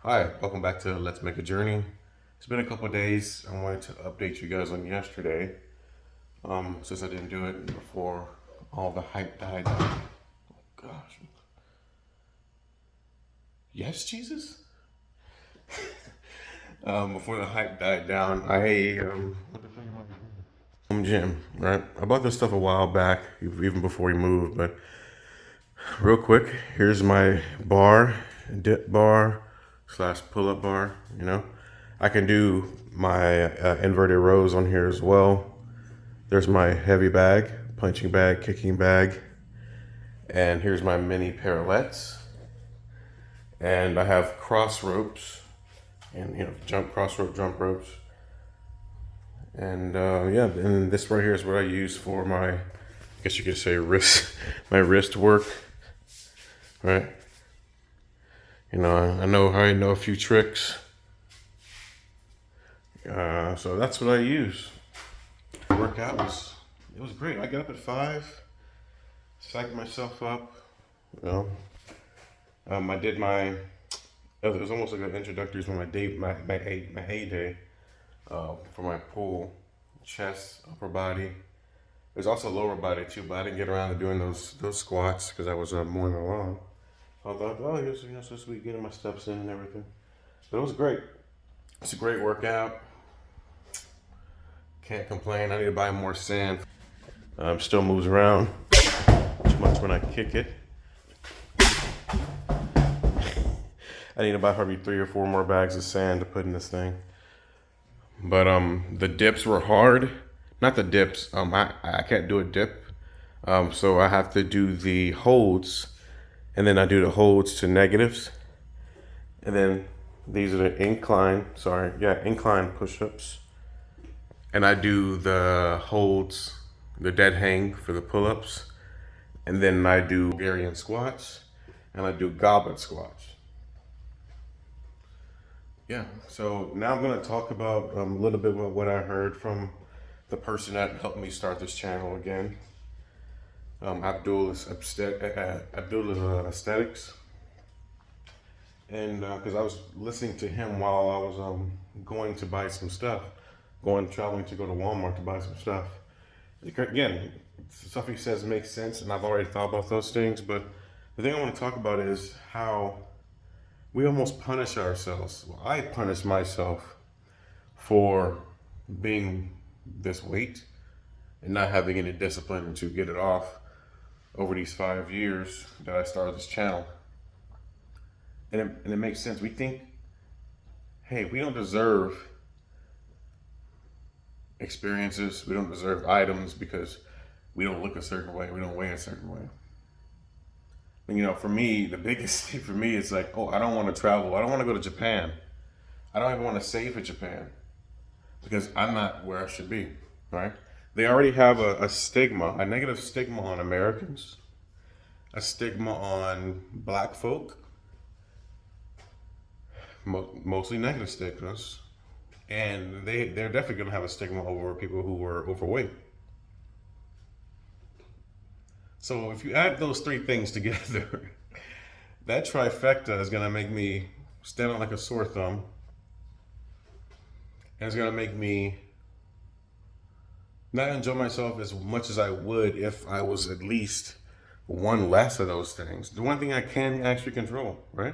Hi, welcome back to Let's Make a Journey. It's been a couple of days. I wanted to update you guys on yesterday, since I didn't do it before all the hype died down. Gosh, yes, Jesus. Before the hype died down, what the fuck am I doing? Home gym, right? I bought this stuff a while back, even before we moved. But real quick, here's my bar, dip bar slash pull up bar. I can do my inverted rows on here as well. There's my heavy bag, punching bag, kicking bag, and here's my mini parallettes. And I have cross ropes, and jump cross rope, jump ropes, and yeah. And this right here is what I use for my, I guess you could say wrist, my wrist work, right? I know a few tricks, so that's what I use. Workout was great. I got up at 5, psyched myself up. You know, I did my. It was almost like an introductory for my day, my heyday, for my pull, chest, upper body. There's also lower body too, but I didn't get around to doing those squats because I was mowing the lawn. I thought, oh, here's so sweet, getting my steps in and everything. But it was great. It's a great workout. Can't complain. I need to buy more sand. Still moves around too much when I kick it. I need to buy probably 3 or 4 more bags of sand to put in this thing. But the dips were hard. Not the dips. I can't do a dip. So I have to do the holds, and then I do the holds to negatives, and then these are the incline push-ups, and I do the holds, the dead hang for the pull-ups, and then I do Bulgarian squats, and I do goblet squats. Yeah, so now I'm going to talk about a little bit about what I heard from the person that helped me start this channel again, Abdullah Aesthetics. And because I was listening to him while I was going to buy some stuff, traveling to go to Walmart to buy some stuff. Again, stuff he says makes sense, and I've already thought about those things. But the thing I want to talk about is how we almost punish ourselves. Well, I punish myself for being this weight and not having any discipline to get it off over these 5 years that I started this channel. And it makes sense. We think, hey, we don't deserve experiences, we don't deserve items because we don't look a certain way, we don't weigh a certain way. And for me, the biggest thing for me is like, oh, I don't want to travel. I don't want to go to Japan. I don't even want to save for Japan because I'm not where I should be, right? They already have a stigma, a negative stigma on Americans, a stigma on black folk, mostly negative stigmas. And they're definitely going to have a stigma over people who were overweight. So if you add those 3 things together, that trifecta is going to make me stand out like a sore thumb. And it's going to make me not enjoy myself as much as I would if I was at least one less of those things. The one thing I can actually control, right?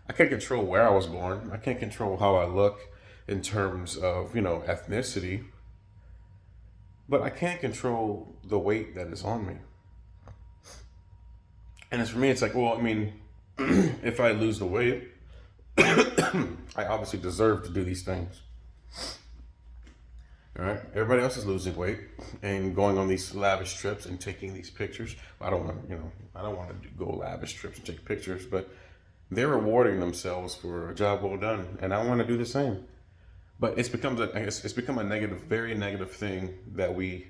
I can't control where I was born. I can't control how I look in terms of, ethnicity. But I can't control the weight that is on me. And for me, it's like, well, I mean, if I lose the weight, I obviously deserve to do these things. All right, everybody else is losing weight and going on these lavish trips and taking these pictures. I don't want, I don't want to go lavish trips and take pictures, but they're rewarding themselves for a job well done, and I want to do the same. But it's become a negative, very negative thing that we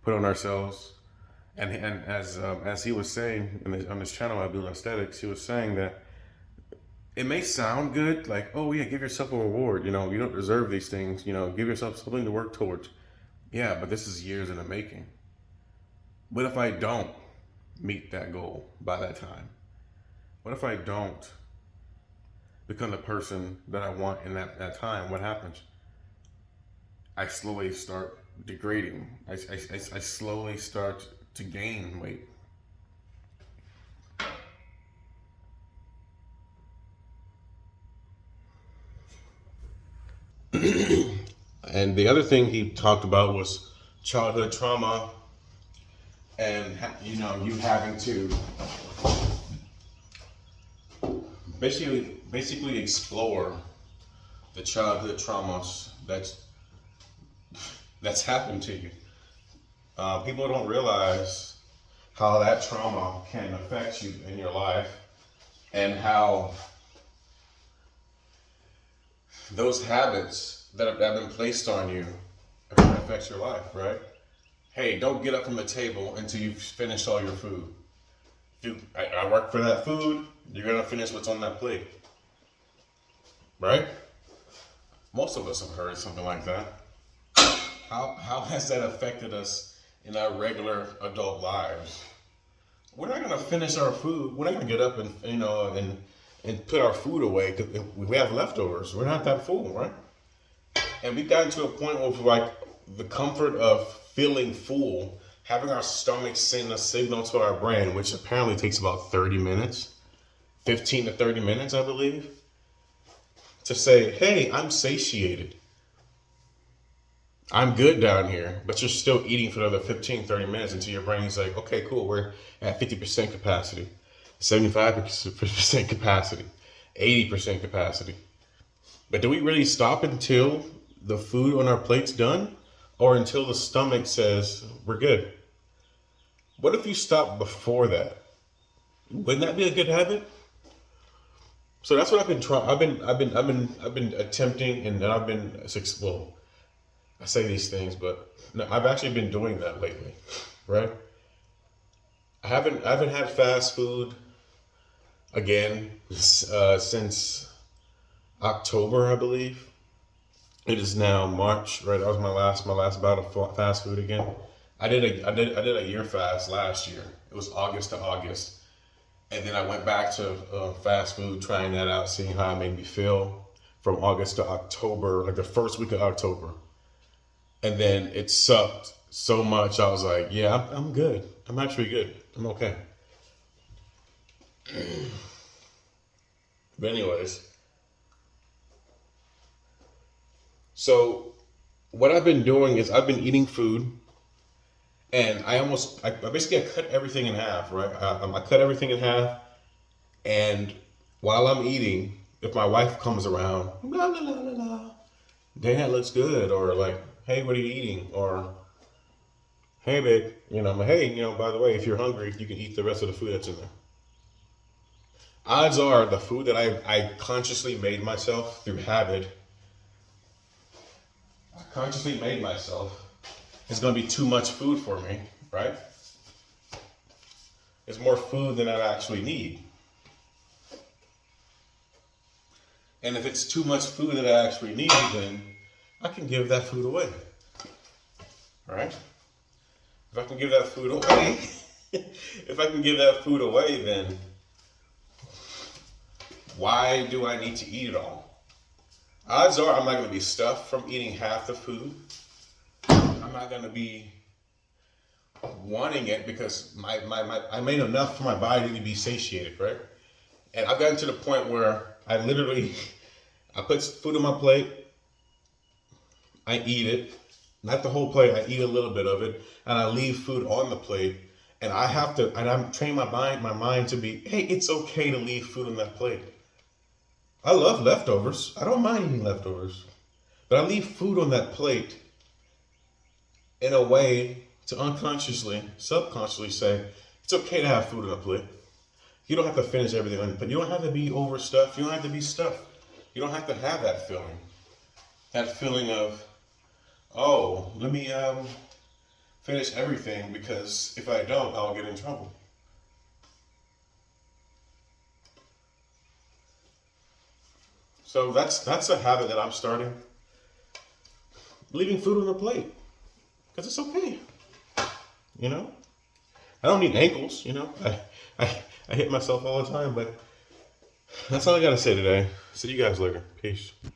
put on ourselves. And as he was saying on this channel, Abdul Aesthetics, he was saying that it may sound good, like, oh yeah, give yourself a reward. You don't deserve these things. Give yourself something to work towards. Yeah, but this is years in the making. What if I don't meet that goal by that time? What if I don't become the person that I want in that time, what happens? I slowly start degrading. I slowly start to gain weight. And the other thing he talked about was childhood trauma, and you having to basically explore the childhood traumas that's happened to you. People don't realize how that trauma can affect you in your life, and how those habits that have been placed on you affect your life, right? Hey, don't get up from the table until you've finished all your food. I work for that food, you're gonna finish what's on that plate, right? Most of us have heard something like that. How has that affected us in our regular adult lives? We're not gonna finish our food. We're not gonna get up and put our food away because we have leftovers. We're not that full, right? And we've gotten to a point where like the comfort of feeling full, having our stomach send a signal to our brain, which apparently takes about 30 minutes, 15 to 30 minutes, I believe, to say, hey, I'm satiated. I'm good down here, but you're still eating for another 15, 30 minutes until your brain's like, okay, cool, we're at 50% capacity, 75% capacity, 80% capacity. But do we really stop until the food on our plate's done? Or until the stomach says, we're good? What if you stop before that? Wouldn't that be a good habit? So that's what I've been trying. I've been attempting, and I've been well. I say these things, but no, I've actually been doing that lately, right? I haven't had fast food again since October, I believe. It is now March, right? That was my last bout of fast food again. I did a year fast last year. It was August to August, and then I went back to fast food, trying that out, seeing how it made me feel from August to October, like the first week of October. And then it sucked so much. I was like, yeah, I'm good. I'm actually good. I'm okay. But anyways, so what I've been doing is I've been eating food, and I basically I cut everything in half, right? I cut everything in half, and while I'm eating, if my wife comes around, la la la la la, dang, that looks good, or like, hey, what are you eating? Or hey, babe, hey, by the way, if you're hungry, you can eat the rest of the food that's in there. Odds are the food that I consciously made myself through habit, I consciously made myself, is going to be too much food for me, right? It's more food than I actually need. And if it's too much food that I actually need, then I can give that food away. All right? If I can give that food away, if I can give that food away, then why do I need to eat it all? Odds are I'm not going to be stuffed from eating half the food. I'm not going to be wanting it because I made enough for my body to be satiated, right? And I've gotten to the point where I put food on my plate, I eat it, not the whole plate, I eat a little bit of it, and I leave food on the plate, and I'm training my mind to be, hey, it's okay to leave food on that plate. I love leftovers. I don't mind eating leftovers, but I leave food on that plate in a way to unconsciously, subconsciously say, it's okay to have food on a plate. You don't have to finish everything, but you don't have to be overstuffed. You don't have to be stuffed. You don't have to have that feeling. That feeling of, oh, let me finish everything because if I don't, I'll get in trouble. So that's a habit that I'm starting. Leaving food on the plate because it's okay. I don't need ankles. I hit myself all the time, but That's all I got to say today. See you guys later. Peace.